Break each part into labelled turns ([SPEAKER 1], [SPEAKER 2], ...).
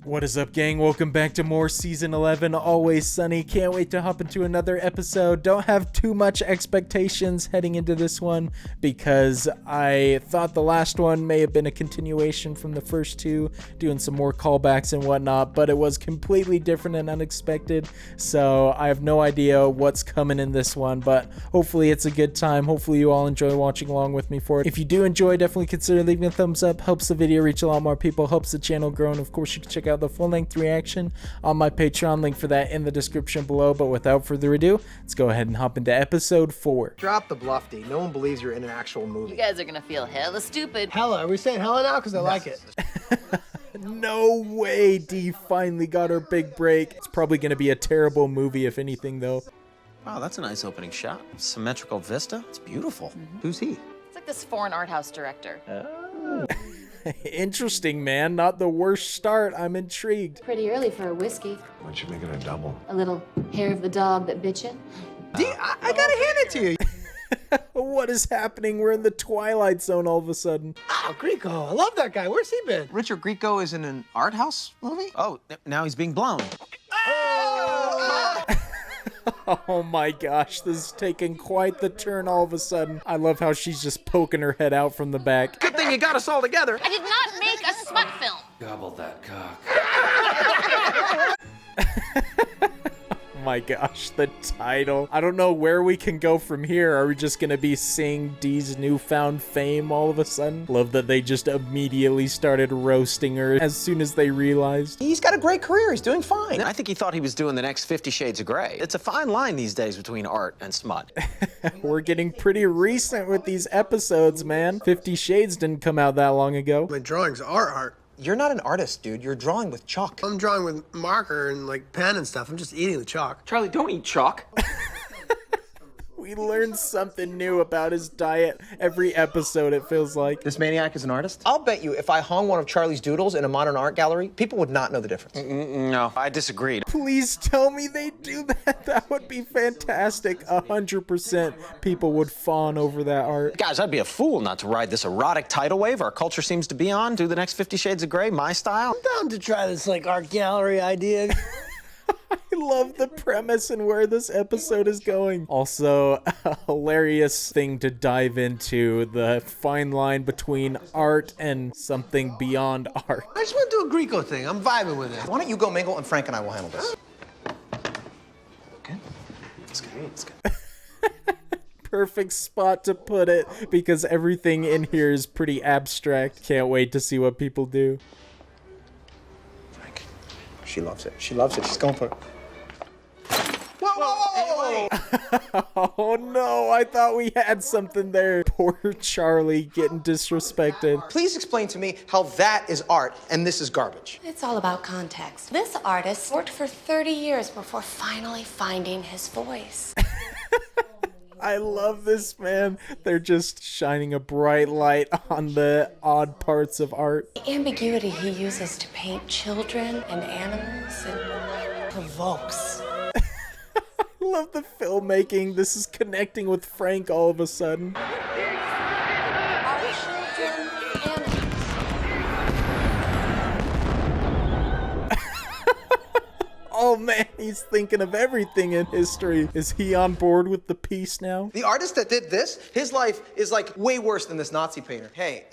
[SPEAKER 1] What is up, gang? Welcome back to more Season 11, Always Sunny. Can't wait to hop into another episode. Don't have too much expectations heading into this one because I thought the last one may have been a continuation from the first two, doing some more callbacks and whatnot, but it was completely different and unexpected, so I have no idea what's coming in this one, but hopefully it's a good time. Hopefully you all enjoy watching along with me for it. If you do enjoy, definitely consider leaving a thumbs up. Helps the video reach a lot more people, helps the channel grow, and of course you can check out the full-length reaction on my Patreon, link for that in the description below. But without further ado, let's go ahead and hop into episode 4.
[SPEAKER 2] Drop the bluff, D. No one believes you're in an actual movie.
[SPEAKER 3] You guys are gonna feel hella stupid.
[SPEAKER 2] Hella. Are we saying hella now? Because I like it.
[SPEAKER 1] No way, Dee finally got her big break. It's probably going to be a terrible movie, if anything, though.
[SPEAKER 4] Wow, that's a nice opening shot. Symmetrical vista. It's beautiful.
[SPEAKER 2] Who's he?
[SPEAKER 3] It's like this foreign art house director.
[SPEAKER 1] Interesting, man. Not the worst start. I'm intrigued.
[SPEAKER 5] Pretty early for a whiskey.
[SPEAKER 6] Why don't you make it a double?
[SPEAKER 5] A little hair of the dog that bit you.
[SPEAKER 2] D, I gotta hand it to you.
[SPEAKER 1] What is happening? We're in the Twilight Zone all of a sudden.
[SPEAKER 2] Oh, Grieco. I love that guy. Where's he been?
[SPEAKER 4] Richard Grieco is in an art house movie? Oh, now he's being blown.
[SPEAKER 1] Oh my gosh, this is taking quite the turn all of a sudden. I love how she's just poking her head out from the back.
[SPEAKER 4] Good thing you got us all together.
[SPEAKER 3] I did not make a smut film.
[SPEAKER 6] Gobble that cock.
[SPEAKER 1] My gosh, the title. I don't know where we can go from here. Are we just gonna be seeing Dee's newfound fame all of a sudden? Love that they just immediately started roasting her as soon as they realized.
[SPEAKER 2] He's got a great career. He's doing fine.
[SPEAKER 4] I think he thought he was doing the next 50 Shades of Grey. It's a fine line these days between art and smut.
[SPEAKER 1] We're getting pretty recent with these episodes, man. 50 Shades didn't come out that long ago.
[SPEAKER 2] My drawings are art.
[SPEAKER 7] You're not an artist, dude. You're drawing with chalk.
[SPEAKER 2] I'm drawing with marker and like pen and stuff. I'm just eating the chalk.
[SPEAKER 7] Charlie, don't eat chalk.
[SPEAKER 1] We learned something new about his diet every episode, it feels like.
[SPEAKER 7] This maniac is an artist? I'll bet you if I hung one of Charlie's doodles in a modern art gallery, people would not know the difference.
[SPEAKER 4] No, I disagreed.
[SPEAKER 1] Please tell me they do that. That would be fantastic. 100% people would fawn over that art.
[SPEAKER 4] Guys, I'd be a fool not to ride this erotic tidal wave our culture seems to be on. Do the next 50 Shades of Grey, my style.
[SPEAKER 2] I'm down to try this like art gallery idea.
[SPEAKER 1] I love the premise and where this episode is going. Also, a hilarious thing to dive into, the fine line between art and something beyond art.
[SPEAKER 2] I just want to do a Grieco thing. I'm vibing with it.
[SPEAKER 7] Why don't you go mingle and Frank and I will handle this? Okay. That's good. That's good.
[SPEAKER 1] Perfect spot to put it because everything in here is pretty abstract. Can't wait to see what people do.
[SPEAKER 7] Frank, she loves it. She loves it. She's going for it.
[SPEAKER 2] Whoa!
[SPEAKER 1] Oh no, I thought we had something there. Poor Charlie getting disrespected.
[SPEAKER 7] Please explain to me how that is art and this is garbage.
[SPEAKER 5] It's all about context. This artist worked for 30 years before finally finding his voice.
[SPEAKER 1] I love this, man. They're just shining a bright light on the odd parts of art.
[SPEAKER 5] The ambiguity he uses to paint children and animals, it provokes.
[SPEAKER 1] I love the filmmaking. This is connecting with Frank all of a sudden.
[SPEAKER 5] Are children animals?
[SPEAKER 1] Oh man, he's thinking of everything in history. Is he on board with the piece now?
[SPEAKER 7] The artist that did this, his life is like way worse than this Nazi painter. Hey,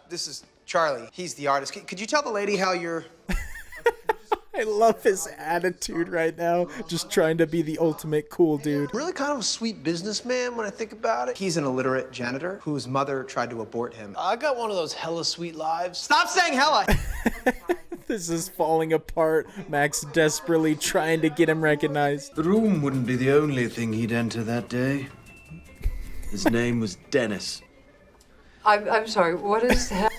[SPEAKER 7] this is Charlie. He's the artist. Could you tell the lady how you're...
[SPEAKER 1] I love his attitude right now. Just trying to be the ultimate cool dude.
[SPEAKER 2] Really kind of a sweet businessman when I think about it.
[SPEAKER 7] He's an illiterate janitor whose mother tried to abort him.
[SPEAKER 2] I got one of those hella sweet lives.
[SPEAKER 7] Stop saying hella!
[SPEAKER 1] This is falling apart. Max desperately trying to get him recognized.
[SPEAKER 6] The room wouldn't be the only thing he'd enter that day. His name was Dennis.
[SPEAKER 8] I'm sorry, what is that?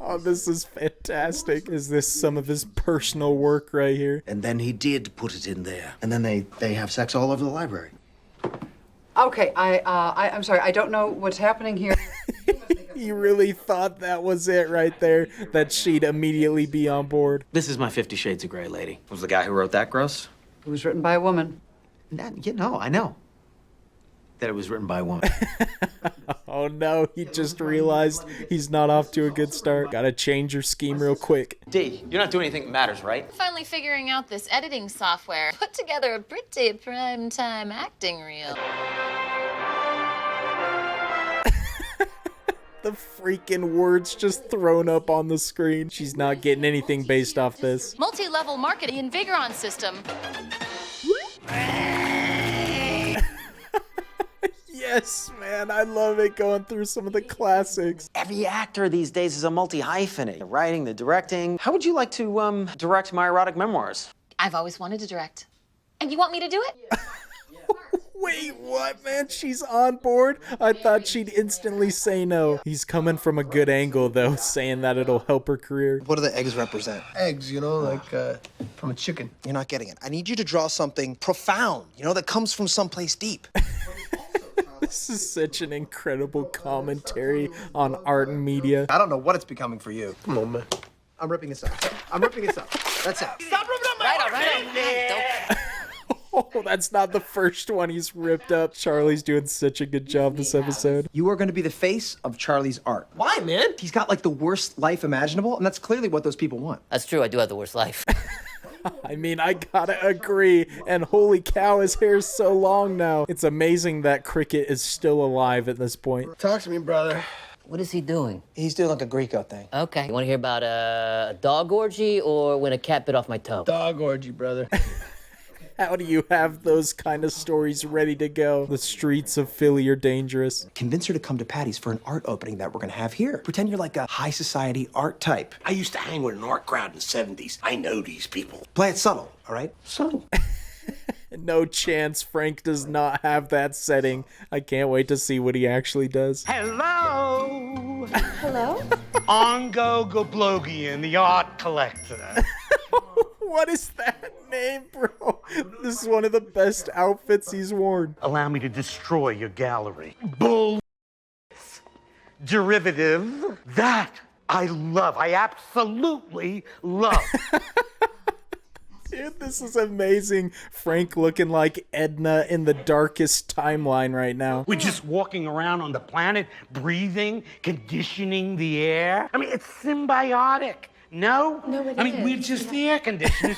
[SPEAKER 1] Oh, this is fantastic. Is this some of his personal work right here?
[SPEAKER 6] And then he did put it in there. And then they have sex all over the library.
[SPEAKER 8] Okay, I'm sorry, I don't know what's happening here.
[SPEAKER 1] He really thought that was it right there, that she'd immediately be on board.
[SPEAKER 4] This is my 50 Shades of Grey lady. Was the guy who wrote that gross?
[SPEAKER 8] It was written by a woman.
[SPEAKER 4] No, I know.
[SPEAKER 6] that it was written by a woman.
[SPEAKER 1] Oh no, he just realized he's not off to a good start. Gotta change your scheme real quick.
[SPEAKER 4] D, you're not doing anything that matters, right?
[SPEAKER 3] Finally figuring out this editing software. Put together a pretty primetime acting reel.
[SPEAKER 1] The freaking words just thrown up on the screen. She's not getting anything based off this.
[SPEAKER 3] Multi-level marketing and Vigoron system.
[SPEAKER 1] Yes, man, I love it going through some of the classics.
[SPEAKER 4] Every actor these days is a multi-hyphenate. The writing, the directing. How would you like to, direct my erotic memoirs?
[SPEAKER 3] I've always wanted to direct. And you want me to do it?
[SPEAKER 1] Wait, what, man? She's on board? I thought she'd instantly say no. He's coming from a good angle, though, saying that it'll help her career.
[SPEAKER 7] What do the eggs represent?
[SPEAKER 2] Eggs, you know, like from a chicken.
[SPEAKER 7] You're not getting it. I need you to draw something profound, you know, that comes from someplace deep.
[SPEAKER 1] This is such an incredible commentary on art and media.
[SPEAKER 7] I don't know what it's becoming for you.
[SPEAKER 2] Come on, man.
[SPEAKER 7] I'm ripping this out. I'm ripping this out. That's out. Stop ripping up my art!
[SPEAKER 1] Oh, that's not the first one he's ripped up. Charlie's doing such a good job this episode.
[SPEAKER 7] You are going to be the face of Charlie's art.
[SPEAKER 2] Why, man?
[SPEAKER 7] He's got like the worst life imaginable, and that's clearly what those people want.
[SPEAKER 9] That's true, I do have the worst life.
[SPEAKER 1] I mean, I gotta agree. And holy cow, his hair's so long now. It's amazing that Cricket is still alive at this point.
[SPEAKER 2] Talk to me, brother.
[SPEAKER 9] What is he doing?
[SPEAKER 7] He's doing like a Greco thing.
[SPEAKER 9] Okay, you want to hear about a dog orgy or when a cat bit off my toe?
[SPEAKER 2] Dog orgy, brother.
[SPEAKER 1] How do you have those kind of stories ready to go? The streets of Philly are dangerous.
[SPEAKER 7] Convince her to come to Patty's for an art opening that we're going to have here. Pretend you're like a high society art type.
[SPEAKER 10] I used to hang with an art crowd in the 70s. I know these people.
[SPEAKER 7] Play it subtle, all right?
[SPEAKER 10] Subtle.
[SPEAKER 1] No chance Frank does not have that setting. I can't wait to see what he actually does.
[SPEAKER 10] Hello.
[SPEAKER 5] Hello?
[SPEAKER 10] Ongo Goblogian, the art collector.
[SPEAKER 1] What is that name, bro? This is one of the best outfits he's worn.
[SPEAKER 10] Allow me to destroy your gallery. Bull. Derivative. That I love. I absolutely love.
[SPEAKER 1] Dude, this is amazing. Frank looking like Edna in the darkest timeline right now.
[SPEAKER 10] We're just walking around on the planet, breathing, conditioning the air. I mean, it's symbiotic. No?
[SPEAKER 5] No, it
[SPEAKER 10] I mean,
[SPEAKER 5] is.
[SPEAKER 10] we're just the air conditioners.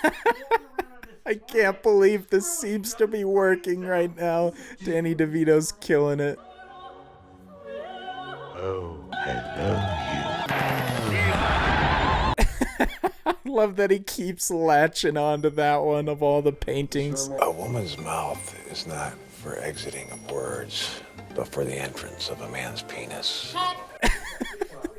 [SPEAKER 1] I can't believe this seems to be working right now. Danny DeVito's killing it.
[SPEAKER 10] Oh, hello,
[SPEAKER 1] I love that he keeps latching onto that one of all the paintings.
[SPEAKER 11] A woman's mouth is not for exiting of words, but for the entrance of a man's penis.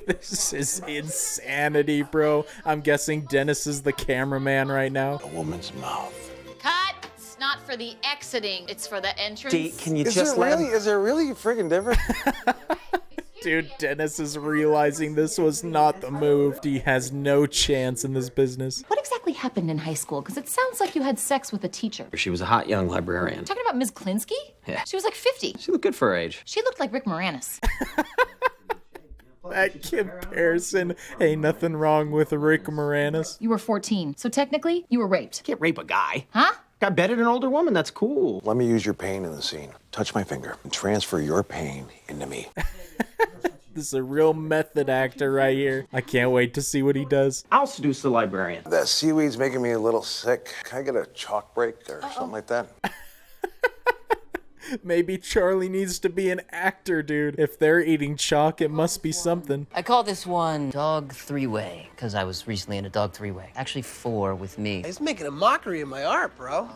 [SPEAKER 1] This is insanity, bro. I'm guessing Dennis is the cameraman right now.
[SPEAKER 11] A woman's mouth.
[SPEAKER 3] Cut! It's not for the exiting, it's for the entrance.
[SPEAKER 4] D, can you just let him...
[SPEAKER 11] Is there really a friggin' difference?
[SPEAKER 1] Dude, Dennis is realizing this was not the move. He has no chance in this business.
[SPEAKER 3] What exactly happened in high school? Because it sounds like you had sex with a teacher.
[SPEAKER 4] She was a hot young librarian.
[SPEAKER 3] Talking about Ms. Klinsky?
[SPEAKER 4] Yeah.
[SPEAKER 3] She was like 50.
[SPEAKER 4] She looked good for her age.
[SPEAKER 3] She looked like Rick Moranis.
[SPEAKER 1] That comparison, ain't nothing wrong with Rick Moranis.
[SPEAKER 3] You were 14, so technically, you were raped.
[SPEAKER 4] Can't rape a guy.
[SPEAKER 3] Huh?
[SPEAKER 4] I betted an older woman, that's cool.
[SPEAKER 11] Let me use your pain in the scene. Touch my finger and transfer your pain into me.
[SPEAKER 1] This is a real method actor right here. I can't wait to see what he does.
[SPEAKER 4] I'll seduce the librarian.
[SPEAKER 11] That seaweed's making me a little sick. Can I get a chalk break or something like that?
[SPEAKER 1] Maybe Charlie needs to be an actor, dude. If they're eating chalk, it must be something.
[SPEAKER 9] I call this one Dog Three-Way, because I was recently in a dog three-way. Actually, 4 with me.
[SPEAKER 2] He's making a mockery of my art, bro.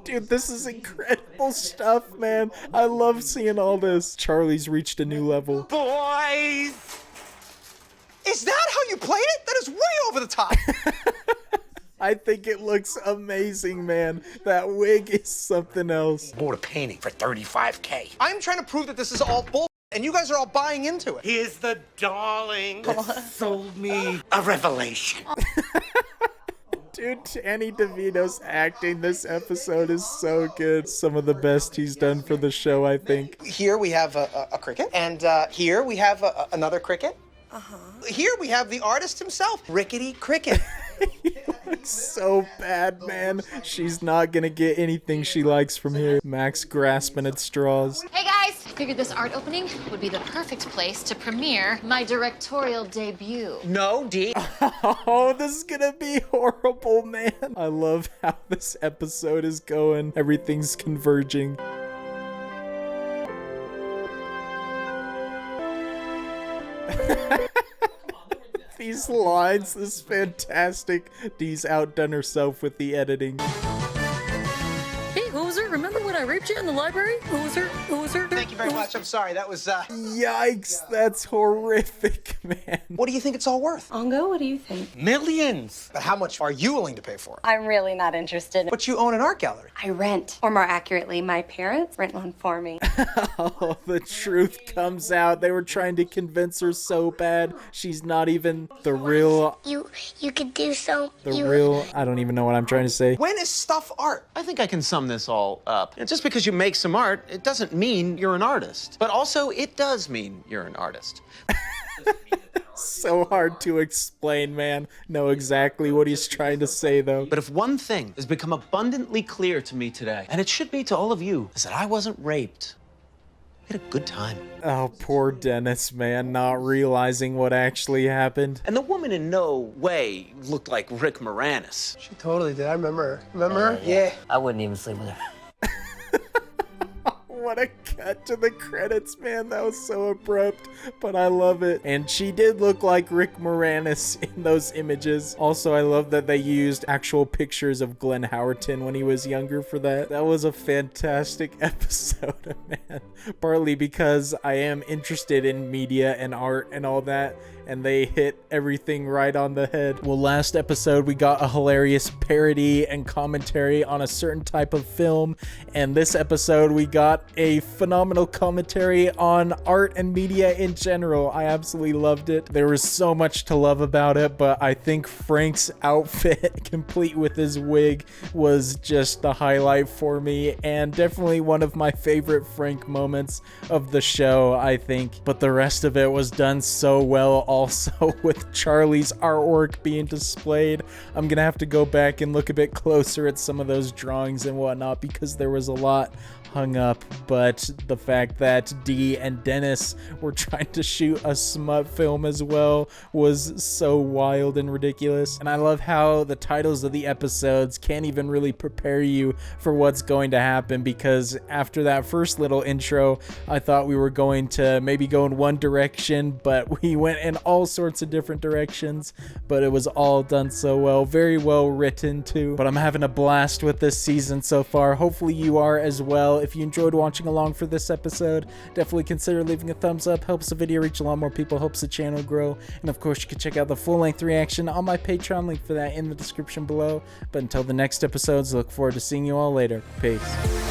[SPEAKER 1] Dude, this is incredible stuff, man. I love seeing all this. Charlie's reached a new level.
[SPEAKER 10] Boys!
[SPEAKER 7] Is that how you played it? That is way over the top.
[SPEAKER 1] I think it looks amazing, man. That wig is something else.
[SPEAKER 10] Bought a painting for $35K.
[SPEAKER 7] I'm trying to prove that this is all bull, and you guys are all buying into it.
[SPEAKER 10] Here's the darling that sold me a revelation.
[SPEAKER 1] Dude, Danny DeVito's acting this episode is so good. Some of the best he's done for the show, I think.
[SPEAKER 7] Here we have a cricket, and here we have another cricket. Here we have the artist himself, Rickety Cricket.
[SPEAKER 1] So bad, man. She's not gonna get anything she likes from here. Max grasping at straws.
[SPEAKER 3] Hey guys! Figured this art opening would be the perfect place to premiere my directorial debut.
[SPEAKER 4] No, Dee.
[SPEAKER 1] Oh, this is gonna be horrible, man. I love how this episode is going. Everything's converging. These lines, this is fantastic. Dee's outdone herself with the editing.
[SPEAKER 12] Hey, Hoser, remember when I raped you in the library? Hoser, Hoser.
[SPEAKER 7] Thank you very much. I'm sorry. That was,
[SPEAKER 1] Yikes, that's horrific, man.
[SPEAKER 7] What do you think it's all worth?
[SPEAKER 5] Ongo, what do you think?
[SPEAKER 10] Millions.
[SPEAKER 7] But how much are you willing to pay for it?
[SPEAKER 5] I'm really not interested.
[SPEAKER 7] But you own an art gallery.
[SPEAKER 5] I rent. Or more accurately, my parents rent one for me.
[SPEAKER 1] Oh, the truth comes out. They were trying to convince her so bad. She's not even the real...
[SPEAKER 5] You could do so.
[SPEAKER 1] I don't even know what I'm trying to say.
[SPEAKER 7] When is stuff art?
[SPEAKER 4] I think I can sum this all up. And just because you make some art, it doesn't mean you're an artist. But also, it does mean you're an artist.
[SPEAKER 1] So hard to explain, man. Know exactly what he's trying to say, though.
[SPEAKER 4] But if one thing has become abundantly clear to me today, and it should be to all of you, is that I wasn't raped. We had a good time.
[SPEAKER 1] Oh, poor Dennis, man, not realizing what actually happened.
[SPEAKER 4] And the woman in no way looked like Rick Moranis.
[SPEAKER 2] She totally did. I remember her. Remember her? Yeah.
[SPEAKER 9] I wouldn't even sleep with her.
[SPEAKER 1] What a cut to the credits, man. That was so abrupt, but I love it. And she did look like Rick Moranis in those images. Also, I love that they used actual pictures of Glenn Howerton when he was younger for that. That was a fantastic episode, man. Partly because I am interested in media and art and all that, and they hit everything right on the head. Well, last episode we got a hilarious parody and commentary on a certain type of film, and this episode we got a phenomenal commentary on art and media in general. I absolutely loved it. There was so much to love about it, but I think Frank's outfit, complete with his wig, was just the highlight for me, and definitely one of my favorite Frank moments of the show, I think. But the rest of it was done so well also, with Charlie's artwork being displayed. I'm gonna have to go back and look a bit closer at some of those drawings and whatnot, because there was a lot hung up, but the fact that Dee and Dennis were trying to shoot a smut film as well was so wild and ridiculous. And I love how the titles of the episodes can't even really prepare you for what's going to happen, because after that first little intro, I thought we were going to maybe go in one direction, but we went in all sorts of different directions, but it was all done so well. Very well written too. But I'm having a blast with this season so far. Hopefully you are as well. If you enjoyed watching along for this episode, definitely consider leaving a thumbs up. Helps the video reach a lot more people, helps the channel grow. And of course, you can check out the full-length reaction on my Patreon, link for that in the description below. But until the next episodes, look forward to seeing you all later. Peace.